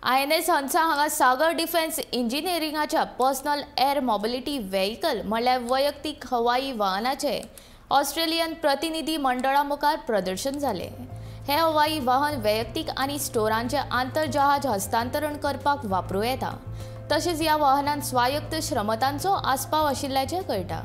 INS Hansa हांगा Sagar defence इंजिनियरिंगाच्या personal air mobility vehicle म्हणल्यार वैयक्तिक हवाई वाहनाचे ऑस्ट्रेलियन प्रतिनिधी मंडळा मुखार प्रदर्शन जाले। हे हवाई वाहन वैयक्तिक आनी स्टोरांचे आंतरजहाज हस्तांतरण करपाक वापरूं येता। तशेंच ह्या वाहनांत स्वायत्त क्षमतांचो आस्पाव आशिल्ल्याचें कळटा।